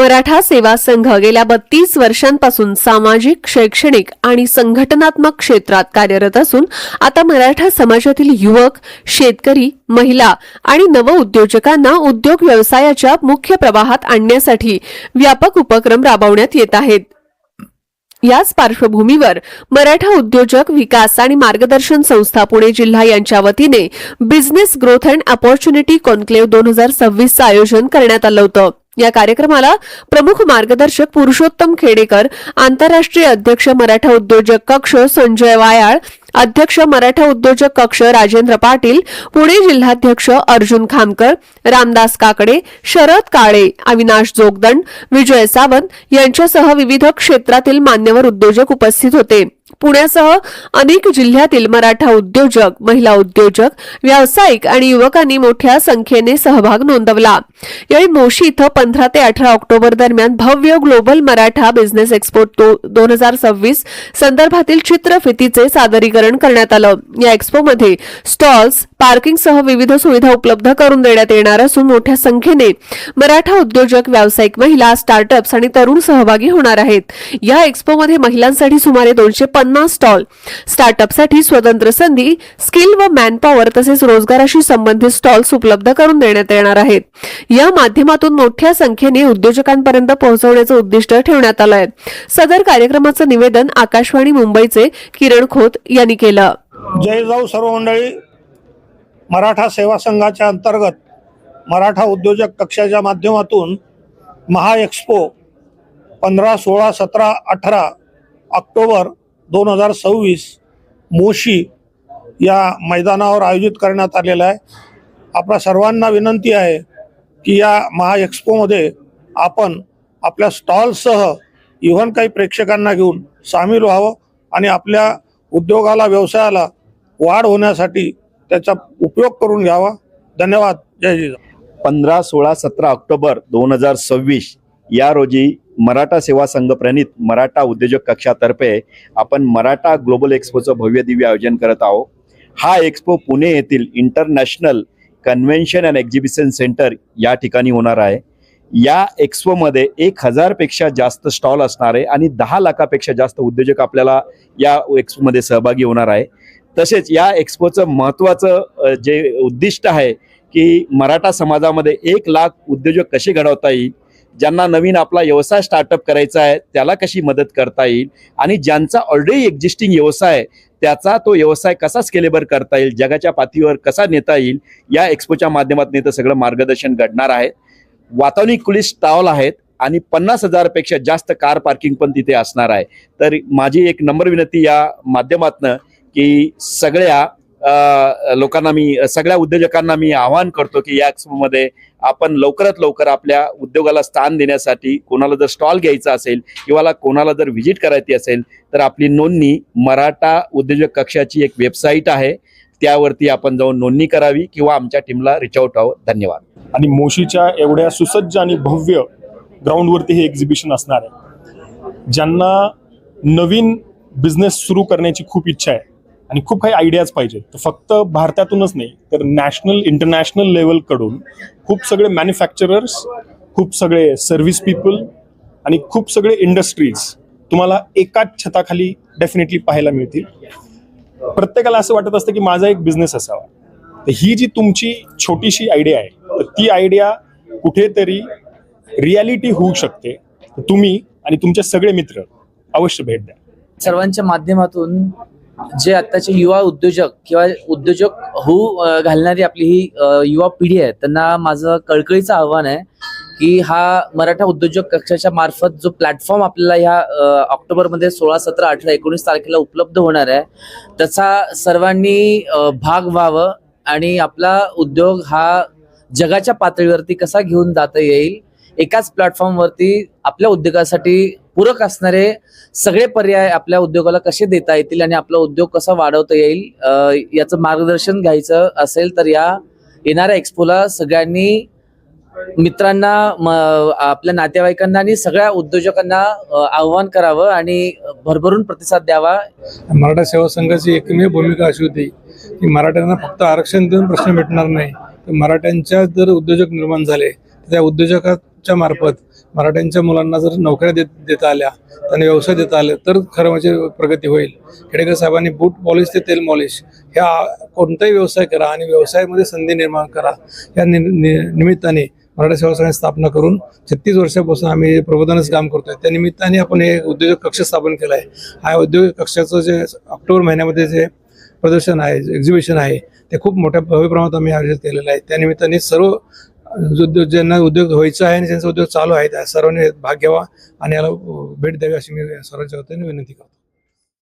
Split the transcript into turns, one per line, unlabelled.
मराठा सेवा संघ गेल्या 32 वर्षांपासून सामाजिक, शैक्षणिक आणि संघटनात्मक क्षेत्रात कार्यरत असून आता मराठा समाजातील युवक, शेतकरी, महिला आणि नवउद्योजकांना उद्योग व्यवसायाच्या मुख्य प्रवाहात आणण्यासाठी व्यापक उपक्रम राबवण्यात येत आहेत। याच पार्श्वभूमीवर मराठा उद्योजक विकास आणि मार्गदर्शन संस्था पुणे जिल्हा यांच्या वतीने business growth and opportunity conclave 2026 चं आयोजन करण्यात आलं होतं। या कार्यक्रमाला प्रमुख मार्गदर्शक पुरुषोत्तम खेडेकर, आंतरराष्ट्रीय अध्यक्ष मराठा उद्योजक कक्ष संजय वायाळ, अध्यक्ष मराठा उद्योजक कक्ष राजेंद्र पाटील, पुणे जिल्हाध्यक्ष अर्जुन खामकर, रामदास काकडे, शरद काळे, अविनाश जोगदंड, विजय सावंत यांच्यासह विविध क्षेत्रातील मान्यवर उद्योजक उपस्थित होते। पुण्यासह अनेक जिल्ह्यातील मराठा उद्योजक, महिला उद्योजक, व्यावसायिक आणि युवकांनी मोठ्या संख्येने सहभाग नोंदवला। यावेळी मोशी इथं 15 ते 18 ऑक्टोबर दरम्यान भव्य ग्लोबल मराठा बिझनेस एक्स्पो 2026 संदर्भातील चित्रफितीचे सादरीकरण करण्यात आलं। या एक्स्पोमध्ये स्टॉल्स, पार्किंगसह विविध सुविधा उपलब्ध करून देण्यात येणार असून मोठ्या संख्येने मराठा उद्योजक, व्यावसायिक, महिला, स्टार्टअप्स आणि तरुण सहभागी होणार आहेत। या एक्स्पोमध्ये महिलांसाठी सुमारे 250 स्टॉल, स्टार्टअपसाठी स्वतंत्र संधी, स्किल व मॅनपॉवर तसेच रोजगाराशी संबंधित स्टॉल्स उपलब्ध करून देण्यात येणार आहेत। या माध्यमातून मोठ्या संख्येने उद्योजकांपर्यंत पोहोचवण्याचं उद्दिष्ट ठेवण्यात आलं आहे। सदर कार्यक्रमाचं निवेदन आकाशवाणी मुंबईचे किरण खोत यांनी केलं।
जय जाऊ सर्व मंडळी। मराठा सेवा संघाच्या अंतर्गत मराठा उद्योजक कक्षाच्या माध्यमातून महा एक्स्पो 15, 16, 17, 18 ऑक्टोबर 2026 मोशी या मैदानावर आयोजित करण्यात आलेला आहे। आपल्या सर्वांना विनंती आहे की या महा एक्स्पोमध्ये आपण आपल्या स्टॉलसह इव्हन काही प्रेक्षकांना घेऊन सामील व्हावं आणि आपल्या उद्योगाला, व्यवसायाला वाढ होण्यासाठी त्याचा उपयोग करून घ्यावा। धन्यवाद। जय जिजाऊ।
15, 16, 17 ऑक्टोबर 2026 या रोजी मराठा सेवा संघ प्रणित मराठा उद्योजक कक्षातर्फे आपण मराठा ग्लोबल एक्स्पोचं भव्य दिव्य आयोजन करत आहोत। हा एक्स्पो पुणे येथील international convention and exhibition centre या ठिकाणी होणार आहे। या एक्स्पोमध्ये 1000 पेक्षा जास्त स्टॉल असणार आहे आणि 10 लाखापेक्षा जास्त उद्योजक आपल्याला या एक्स्पोमध्ये सहभागी होणार आहे। तसेच या एक्स्पोचं महत्त्वाचं जे उद्दिष्ट आहे की मराठा समाजामध्ये 1 लाख उद्योजक कसे घडवता येईल, ज्यांना नवीन आपला व्यवसाय स्टार्टअप करायचा आहे त्याला कशी मदत करता येईल आणि ज्यांचा ऑलरेडी एक्झिस्टिंग व्यवसाय आहे त्याचा तो व्यवसाय कसा स्केलेबल करता येईल, जगाच्या पातळीवर कसा नेता येईल, या एक्स्पोच्या माध्यमातून इथं सगळं मार्गदर्शन घडणार आहे। वातानुकूलित स्टॉल आहेत आणि 50,000 पेक्षा जास्त कार पार्किंग पण तिथे असणार आहे। तर माझी एक नम्र विनंती या माध्यमातून की सगळ्या लोकांना, सगळ्या उद्योजकांना मी आवाहन करतो की या एक्स्पोमध्ये आपण लवकरात लवकर आपल्या उद्योगाला स्थान देण्यासाठी, कोणाला जर स्टॉल घ्यायचा असेल किंवा कोणाला जर व्हिजिट करायची असेल तर आपली नोंदणी मराठा उद्योजक कक्षाची एक वेबसाईट आहे त्यावरती आपण जाऊन नोंदणी करावी किंवा आमच्या टीमला रिच आउट व्हावं। धन्यवाद।
आणि मोशीच्या एवढ्या सुसज्ज आणि भव्य ग्राउंडवरती हे एक्झिबिशन असणार आहे। ज्यांना नवीन बिझनेस सुरू करण्याची खूप इच्छा आहे आणि खूप काही आयडियाज पाहिजे, तर फक्त भारतातूनच नाही तर नॅशनल, इंटरनॅशनल लेवलकडून खूप सगळे मॅन्युफॅक्चरर्स, खूप सगळे सर्व्हिस पीपल आणि खूप सगळे इंडस्ट्रीज तुम्हाला एकाच छताखाली डेफिनेटली पाहायला मिळतील। प्रत्येकाला असं वाटत असतं की माझा एक बिझनेस असावा, तर ही जी तुमची छोटीशी आयडिया आहे तर ती आयडिया कुठेतरी रियालिटी होऊ शकते। तुम्ही आणि तुमचे सगळे मित्र अवश्य भेट द्या।
सर्वांच्या माध्यमातून जे आताचे युवा उद्योजक किंवा उद्योजक होऊ घालणारी आपली ही युवा पिढी आहे त्यांना माझं कळकळीचं आव्हान आहे की हा मराठा उद्योजक कक्षाच्या मार्फत जो प्लॅटफॉर्म आपल्याला ह्या ऑक्टोबरमध्ये 16, 17, 18, 19 तारखेला उपलब्ध होणार आहे त्याचा सर्वांनी भाग व्हावं आणि आपला उद्योग हा जगाच्या पातळीवरती कसा घेऊन जाता येईल, एकाच प्लॅटफॉर्मवरती आपल्या उद्योगासाठी पूरक असणारे सगळे पर्याय आपल्या उद्योगाला कसे देता येतील आणि आपला उद्योग कसा वाढवता येईल याचं मार्गदर्शन घ्यायचं असेल तर या येणाऱ्या एक्स्पोला सगळ्यांनी मित्रांना, आपल्या नातेवाईकांना आणि सगळ्या उद्योजकांना आव्हान करावं आणि भरभरून प्रतिसाद द्यावा।
मराठा सेवा संघाची एकमेव भूमिका अशी होती की मराठ्यांना फक्त आरक्षण देऊन प्रश्न मिटणार नाही, तर मराठ्यांच्या जर उद्योजक निर्माण झाले त्या उद्योजकात सेवासंघच्या मार्फत मराठ्यांच्या मुलांना जर नोकऱ्या देता आल्या, त्यांना व्यवसाय देता आले तर खरं म्हणजे प्रगती होईल. खेडेकर साहेबांनी बूट पॉलिश ते तेल मॉलिश ह्या कोणताही व्यवसाय करा आणि व्यवसायामध्ये संधी निर्माण करा या निमित्ताने मराठा सेवा संघाची स्थापना करून 36 वर्षापासून आम्ही प्रबोधनाचं काम करतोय. त्या निमित्ताने आपण हे उद्योजक कक्ष स्थापन केला आहे. हा उद्योजक कक्षाचं जे ऑक्टोबर महिन्यामध्ये जे प्रदर्शन आहे, एक्झिबिशन आहे, ते खूप मोठ्या भव्य प्रमाणात आम्ही आयोजित केलेलं आहे. त्या निमित्ताने सर्व ज्यांना उद्योग व्हायचा आहे आणि ज्यांचा उद्योग चालू आहे त्या सर्वांनी भाग घ्यावा आणि याला भेट द्यावी अशी मी सर्वांच्या वतीने विनंती करतो.